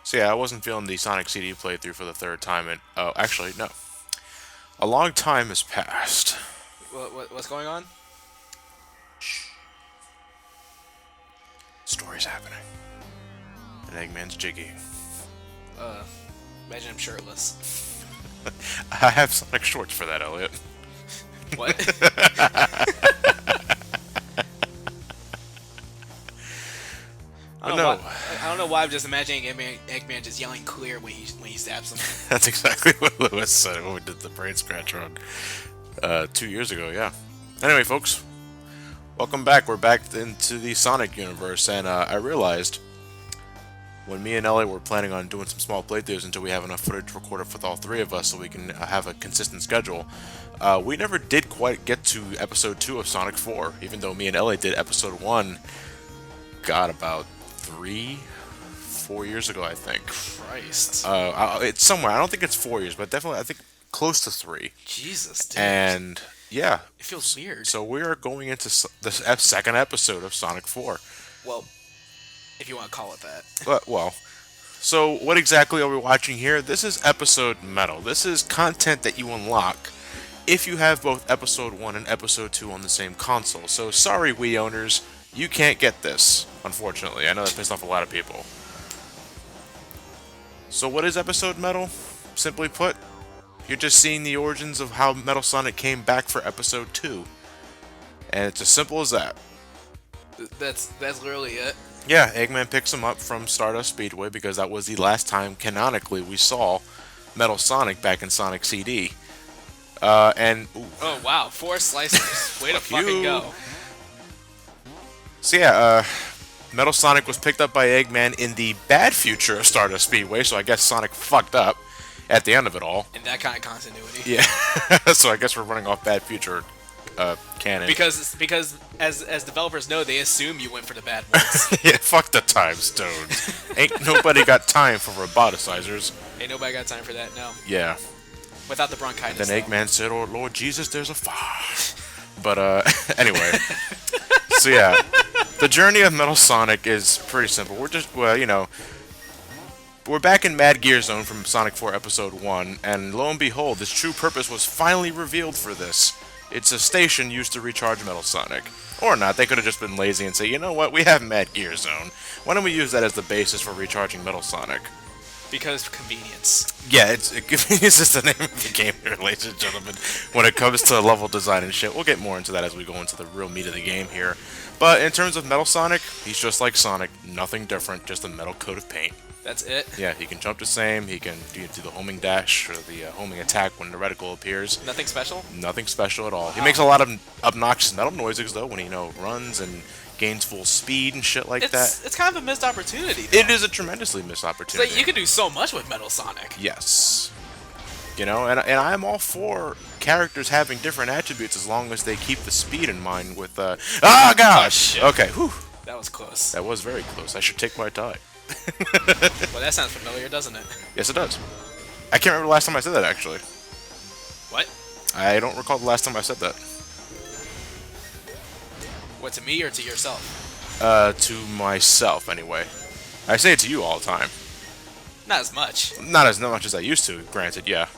So yeah, I wasn't feeling the Sonic CD playthrough for the third time, and oh, actually no, a long time has passed. What's going on? Story's happening, and Eggman's jiggy. Uh, Imagine him shirtless. I have Sonic shorts for that, Elliot. What? I But don't know no, why. I don't know why I'm just imagining Eggman just yelling clear when he stabs him. that's exactly what Lewis said when we did the brain scratcher on 2 years ago. Yeah. Anyway, folks, welcome back. We're back into the Sonic universe, and I realized when me and Elliot were planning on doing some small playthroughs until we have enough footage recorded with all three of us so we can have a consistent schedule, we never did quite get to episode 2 of Sonic 4, even though me and Elliot did episode 1, God, about 4 years ago, I think. Christ. It's somewhere. I don't think it's 4 years, but definitely I think close to 3. Jesus, dude. And yeah, It feels weird. so we are going into the second episode of Sonic 4. Well, if you want to call it that. Well, so what exactly are we watching here? This is episode Metal. This is content that you unlock if you have both episode 1 and episode 2 on the same console. So sorry, Wii owners, you can't get this, unfortunately. I know that pissed off a lot of people. So what is episode Metal? Simply put, you're just seeing the origins of how Metal Sonic came back for episode 2. And it's as simple as that. That's literally it. Yeah, Eggman picks him up from Stardust Speedway because that was the last time, canonically, we saw Metal Sonic back in Sonic CD. Oh wow, 4 slicers. Way to fucking go. So yeah, Metal Sonic was picked up by Eggman in the bad future of Stardust Speedway, so I guess Sonic fucked up at the end of it all. In that kind of continuity. Yeah, so I guess we're running off bad future canon. Because as developers know, they assume you went for the bad ones. Yeah, fuck the time stones. Ain't nobody got time for roboticizers. Ain't nobody got time for that, no. Yeah. Without the bronchitis. Then Eggman said, "Oh Lord Jesus, there's a fire." But anyway, so yeah, the journey of Metal Sonic is pretty simple. We're just, we're back in Mad Gear Zone from Sonic 4 Episode 1, and lo and behold, its true purpose was finally revealed for this. It's a station used to recharge Metal Sonic. Or not, they could have just been lazy and say, you know what, we have Mad Gear Zone. Why don't we use that as the basis for recharging Metal Sonic? Because convenience. Yeah, convenience is the name of the game here, ladies and gentlemen, when it comes to level design and shit. We'll get more into that as we go into the real meat of the game here. But in terms of Metal Sonic, he's just like Sonic, nothing different, just a metal coat of paint. That's it? Yeah, he can jump the same, he can do the homing dash, or the homing attack when the reticle appears. Nothing special? Nothing special at all. He makes a lot of obnoxious metal noises, though, when he, runs and gains full speed and shit like that. It's kind of a missed opportunity, though. It is a tremendously missed opportunity. Like, you can do so much with Metal Sonic. Yes. And I'm all for characters having different attributes as long as they keep the speed in mind with, oh gosh! Oh, shit. Okay, whew. That was close. That was very close. I should take my time. Well, that sounds familiar, doesn't it? Yes, it does. I can't remember the last time I said that, actually. What? I don't recall the last time I said that. What, to me or to yourself? To myself, anyway. I say it to you all the time. Not as much. Not as much as I used to, granted, yeah.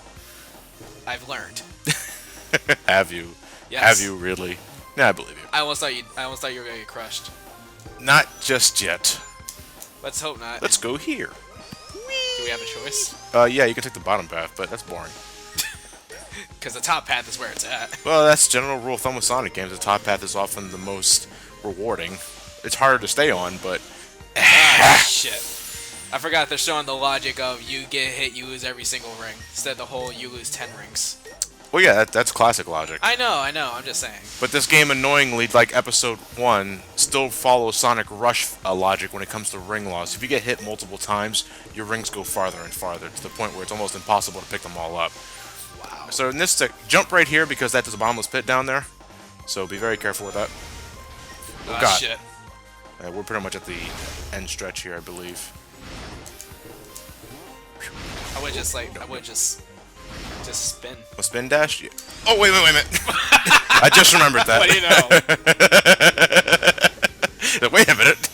I've learned. Have you? Yes. Have you really? Yeah, I believe you. I almost thought you were gonna get crushed. Not just yet. Let's hope not. Let's go here. Do we have a choice? Yeah, you can take the bottom path, but that's boring. Because the top path is where it's at. Well, that's general rule of thumb with Sonic games. The top path is often the most rewarding. It's harder to stay on, but... Ah, shit. I forgot they're showing the logic of you get hit, you lose every single ring. Instead of the whole you lose 10 rings. Well, yeah, that's classic logic. I know, I'm just saying. But this game, annoyingly, like Episode 1, still follows Sonic Rush logic when it comes to ring loss. If you get hit multiple times, your rings go farther and farther, to the point where it's almost impossible to pick them all up. Wow. So in this, jump right here, because that is a bottomless pit down there. So be very careful with that. Oh, God. shit. We're pretty much at the end stretch here, I believe. I would just spin. A spin dash? Yeah. Oh, wait a minute. I just remembered that. What do you know? Wait a minute.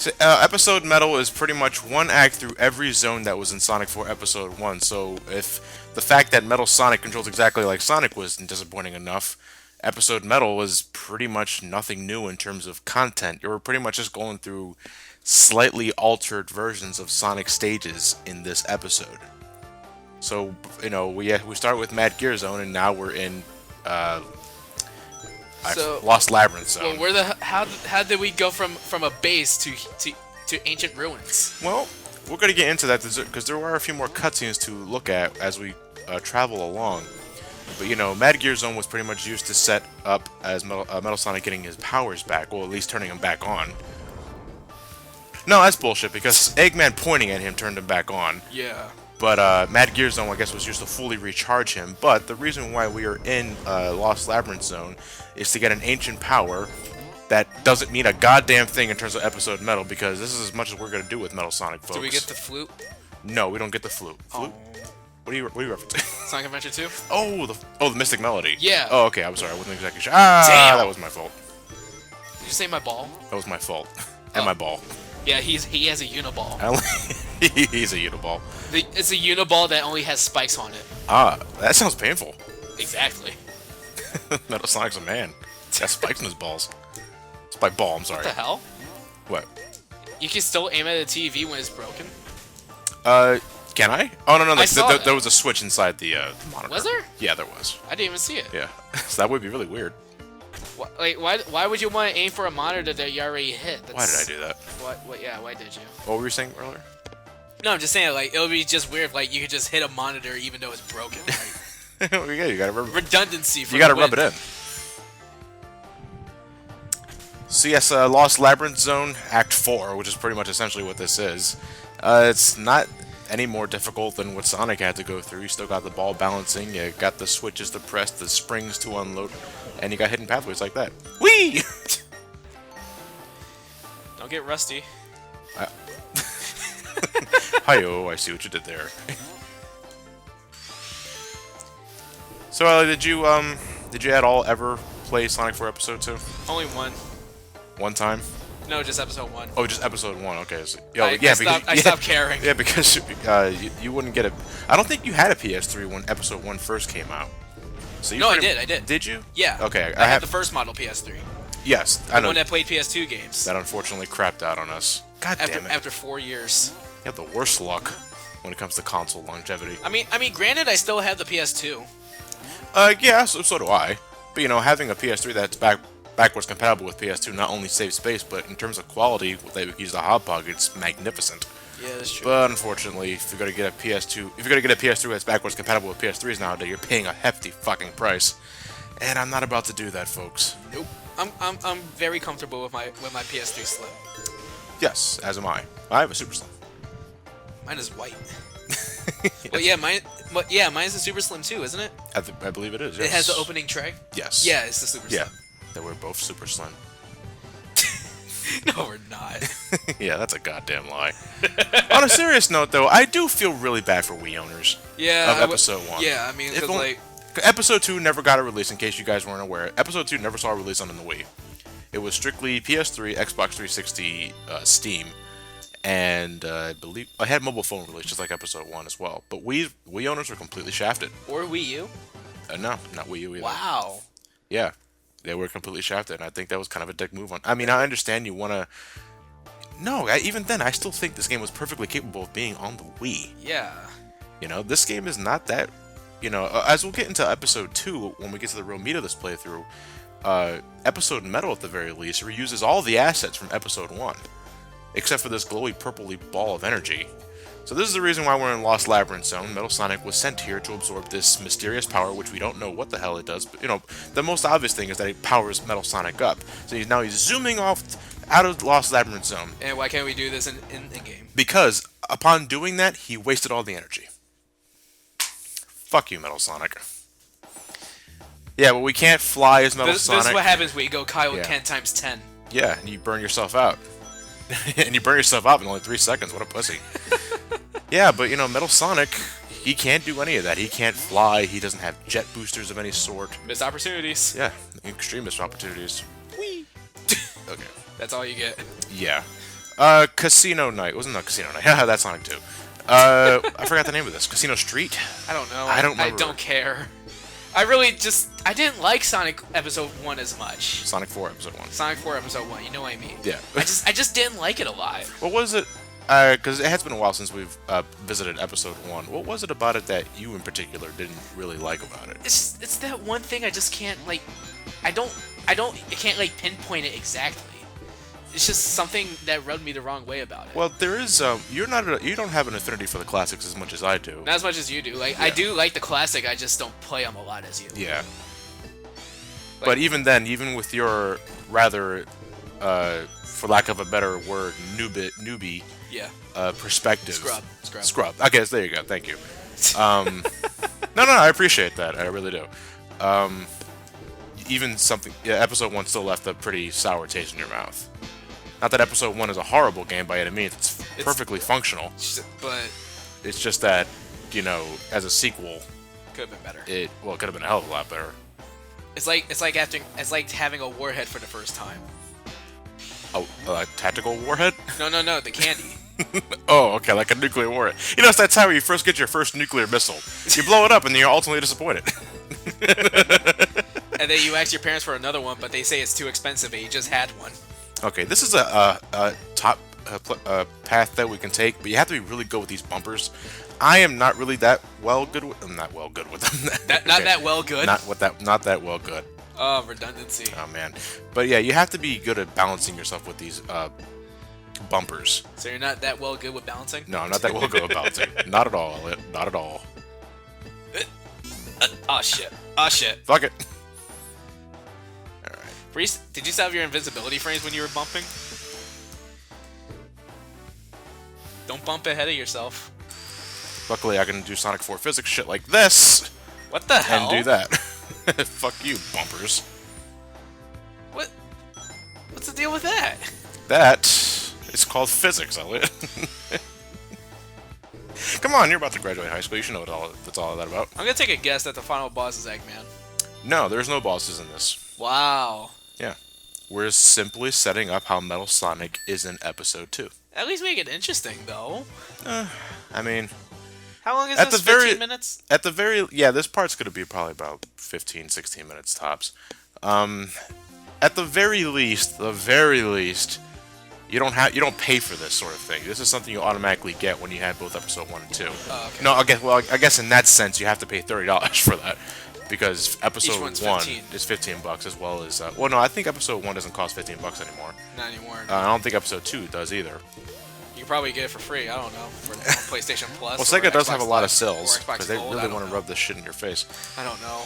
So, Episode Metal is pretty much one act through every zone that was in Sonic 4 Episode 1, so if the fact that Metal Sonic controls exactly like Sonic was disappointing enough, Episode Metal was pretty much nothing new in terms of content. You were pretty much just going through slightly altered versions of Sonic stages in this episode. So, we start with Mad Gear Zone, and now we're in Lost Labyrinth Zone. Well, how did we go from a base to ancient ruins? Well, we're going to get into that because there are a few more cutscenes to look at as we travel along. But, Mad Gear Zone was pretty much used to set up as Metal Sonic getting his powers back, well, at least turning him back on. No, that's bullshit, because Eggman pointing at him turned him back on. Yeah. But Mad Gear Zone, I guess, was used to fully recharge him. But the reason why we are in Lost Labyrinth Zone is to get an ancient power that doesn't mean a goddamn thing in terms of Episode Metal, because this is as much as we're going to do with Metal Sonic, folks. Do we get the flute? No, we don't get the flute. Flute? Oh. What are you referencing? Sonic Adventure 2? Oh, the Mystic Melody. Yeah. Oh, okay, I'm sorry, I wasn't exactly sure. Damn! That was my fault. Did you say my ball? That was my fault. And my ball. Yeah, he has a Uniball. He's a Uniball. It's a Uniball that only has spikes on it. Ah, that sounds painful. Exactly. Metal Sonic's a man. He's got spikes in his balls. Spike ball, I'm sorry. What the hell? What? You can still aim at a TV when it's broken? Can I? Oh, no, there was a switch inside the monitor. Was there? Yeah, there was. I didn't even see it. Yeah. So that would be really weird. Why would you want to aim for a monitor that you already hit? Why did I do that? Why did you? What were you saying earlier? No, I'm just saying, like, it would be just weird if, like, you could just hit a monitor even though it's broken. Like, yeah, you gotta rub redundancy for You gotta rub it in. So yes, Lost Labyrinth Zone, Act 4, which is pretty much essentially what this is. It's not any more difficult than what Sonic had to go through. You still got the ball balancing, you got the switches to press, the springs to unload, and you got hidden pathways like that. Whee! Don't get rusty. Hi-yo, I see what you did there. So, did you at all ever play Sonic 4 Episode 2? Only one. One time? No, just Episode 1. Oh, just Episode 1, okay. So, I stopped caring. Yeah, because you wouldn't get a... I don't think you had a PS3 when Episode 1 first came out. So I did. Did you? Yeah. Okay. I had the first model PS3. Yes, I know. The one that played PS2 games. That unfortunately crapped out on us. God damn it. After 4 years. You have the worst luck when it comes to console longevity. I mean, granted, I still have the PS2. Yeah, so do I. But, having a PS3 that's backwards compatible with PS2 not only saves space, but in terms of quality, they use the hot pocket, it's magnificent. Yeah, that's true. But unfortunately, if you're gonna get a PS3 that's backwards compatible with PS3s nowadays, you're paying a hefty fucking price. And I'm not about to do that, folks. Nope. I'm very comfortable with my PS3 Slim. Yes, as am I. I have a Super Slim. Mine is white. Mine's a Super Slim too, isn't it? I believe it is. Yes. It has the opening tray. Yes. Yeah, it's the Super Slim. Yeah, we're both Super Slim. No, we're not. Yeah, that's a goddamn lie. On a serious note, though, I do feel really bad for Wii owners. Yeah. Of Episode 1. Yeah, I mean, because Episode 2 never got a release, in case you guys weren't aware. Episode 2 never saw a release on the Wii. It was strictly PS3, Xbox 360, Steam, and I believe I had mobile phone release, just like Episode 1 as well. But Wii owners were completely shafted. Or Wii U? No, not Wii U either. Wow. Yeah, they were completely shafted, and I think that was kind of a dick move on. I mean, I understand you want to... No, even then, I still think this game was perfectly capable of being on the Wii. Yeah. This game is not that... as we'll get into Episode 2, when we get to the real meat of this playthrough, Episode Metal, at the very least, reuses all the assets from Episode 1, except for this glowy purpley ball of energy. So this is the reason why we're in Lost Labyrinth Zone. Metal Sonic was sent here to absorb this mysterious power, which we don't know what the hell it does, but, the most obvious thing is that it powers Metal Sonic up. So he's zooming off out of Lost Labyrinth Zone. And why can't we do this in game? Because, upon doing that, he wasted all the energy. Fuck you, Metal Sonic. Yeah, but we can't fly as Metal Sonic. This is what happens when you go Kaioken 10 × 10. Yeah, and you burn yourself out. And you burn yourself out in only 3 seconds. What a pussy. Yeah, but, Metal Sonic, he can't do any of that. He can't fly. He doesn't have jet boosters of any sort. Missed opportunities. Yeah, extreme missed opportunities. Whee! Okay. That's all you get. Yeah. Casino Night. Wasn't that Casino Night? Haha, that's Sonic 2. I forgot the name of this. Casino Street? I don't know. I don't remember. I don't care. I really just... I didn't like Sonic Episode 1 as much. Sonic 4 Episode 1. Sonic 4 Episode 1, you know what I mean. Yeah. I just didn't like it a lot. What was it? Because it has been a while since we've visited Episode 1. What was it about it that you in particular didn't really like about it? It's that one thing I just can't, like... I can't, like, pinpoint it exactly. It's just something that rubbed me the wrong way about it. Well, there is, you don't have an affinity for the classics as much as I do. Not as much as you do. Like, Yeah. I do like the classic, I just don't play them a lot as you. Yeah. Like, But even then, even with your rather, for lack of a better word, newbie yeah. Perspective. Scrub. I guess, there you go, thank you. No, I appreciate that, I really do. Even something, yeah, Episode 1 still left a pretty sour taste in your mouth. Not that Episode 1 is a horrible game by any means, it's perfectly functional. But It's just that, you know, as a sequel, could have been better. it could have been a hell of a lot better. It's like having a warhead for the first time. Oh, a tactical warhead? No, the candy. Oh, okay, like a nuclear warhead. You know, that's how you first get your first nuclear missile. You blow it up and you're ultimately disappointed. And then you ask your parents for another one, but they say it's too expensive and you just had one. Okay, this is a top path that we can take, but you have to be really good with these bumpers. I am not really that well good with them. Not well good with them. Not that well good? Not that well good. Oh, redundancy. Oh, man. But yeah, you have to be good at balancing yourself with these bumpers. So you're not that well good with balancing? No, I'm not that well good with balancing. Not at all, Elliot. Not at all. Oh, shit. Fuck it. Reese, did you still have your invincibility frames when you were bumping? Don't bump ahead of yourself. Luckily, I can do Sonic 4 physics shit like this. What the hell? And do that. Fuck you, bumpers. What's the deal with that? That is called physics, Elliot. Come on, you're about to graduate high school. You should know what that's all that about. I'm gonna take a guess that the final boss is Eggman. No, there's no bosses in this. Wow. Yeah. We're simply setting up how Metal Sonic is in Episode 2. At least make it interesting, though. I mean... How long is this? 15 minutes? Yeah, this part's gonna be probably about 15, 16 minutes tops. At the very least, you don't pay for this sort of thing. This is something you automatically get when you have both Episode 1 and 2. Oh, okay. No, I guess in that sense you have to pay $30 for that. Because Episode 1 is $15 as well as... well, no, I think Episode 1 doesn't cost $15 anymore. Not anymore. No. I don't think Episode 2 does either. You can probably get it for free, I don't know, for PlayStation Plus. Well, Sega does have a lot of Live, sales, because they really want to rub this shit in your face. I don't know.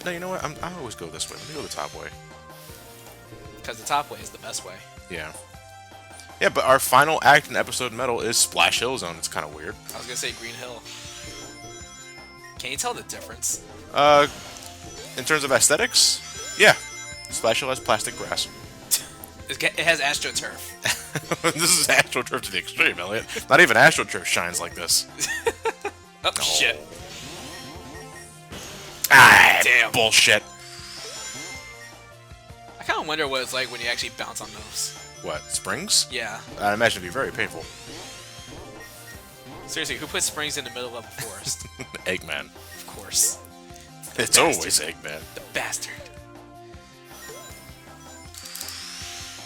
No, you know what? I always go this way. Let me go the top way. Because the top way is the best way. Yeah. Yeah, but our final act in Episode Metal is Splash Hill Zone. It's kind of weird. I was going to say Green Hill. Can you tell the difference? In terms of aesthetics, yeah. Splash Hill has plastic grass. It has AstroTurf. This is AstroTurf to the extreme, Elliot. Not even AstroTurf shines like this. Oh, shit. Ah, damn. Bullshit. I kind of wonder what it's like when you actually bounce on those. What, springs? Yeah. I imagine it'd be very painful. Seriously, who puts springs in the middle of a forest? Eggman. Of course. It's always Eggman. The bastard.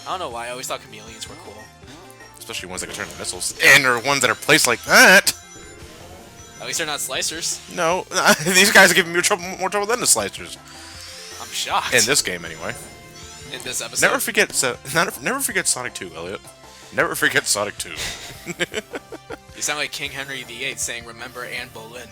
I don't know why, I always thought chameleons were cool. Especially ones that can turn into missiles. And there are ones that are placed like that! At least they're not slicers. No, these guys are giving me more trouble than the slicers. I'm shocked. In this game, anyway. In this episode. Never forget Sonic 2, Elliot. Never forget Sonic 2. You sound like King Henry VIII saying, "Remember Anne Boleyn."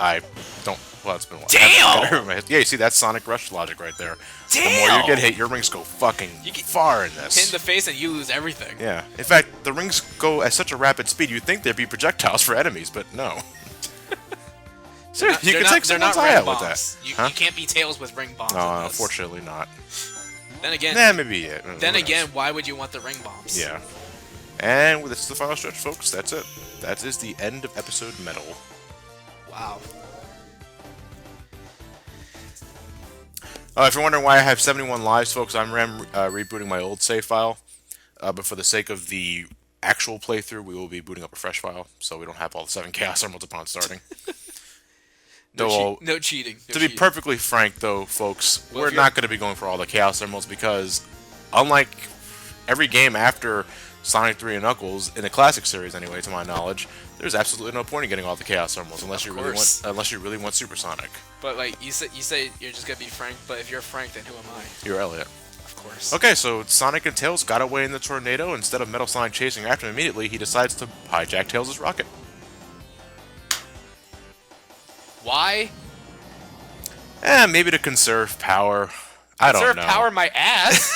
I don't... Well, it's been a while. Damn! Yeah, you see, that's Sonic Rush logic right there. Damn! The more you get hit, your rings go fucking far in this. Hit in the face and you lose everything. Yeah. In fact, the rings go at such a rapid speed, you'd think there'd be projectiles for enemies, but no. Seriously, you can take someone's eye out with that. You can't be Tails with ring bombs. No, unfortunately not. Then again... Nah, maybe, yeah. Then again, why would you want the ring bombs? Yeah. And this is the final stretch, folks. That's it. That is the end of Episode Metal. Wow. If you're wondering why I have 71 lives, folks, I'm rebooting my old save file. but for the sake of the actual playthrough, we will be booting up a fresh file, so we don't have all the 7 Chaos Emeralds upon starting. No cheating. To be perfectly frank, though, folks, we're not going to be going for all the Chaos Emeralds because, unlike every game after Sonic 3 and Knuckles, in the Classic series anyway, to my knowledge, there's absolutely no point in getting all the Chaos Emeralds unless you really want Super Sonic. But like you say you're just gonna be Frank, but if you're Frank, then who am I? You're Elliot. Of course. Okay, so Sonic and Tails got away in the tornado. Instead of Metal Sonic chasing after him immediately, he decides to hijack Tails' rocket. Why? Maybe to conserve power. I don't know. Conserve power my ass.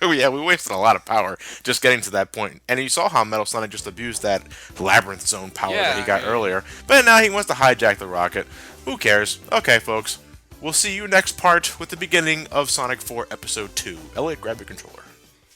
Yeah, we wasted a lot of power just getting to that point. And you saw how Metal Sonic just abused that Labyrinth Zone power that he got earlier. But now he wants to hijack the rocket. Who cares? Okay, folks. We'll see you next part with the beginning of Sonic 4 Episode 2. Elliot, grab your controller.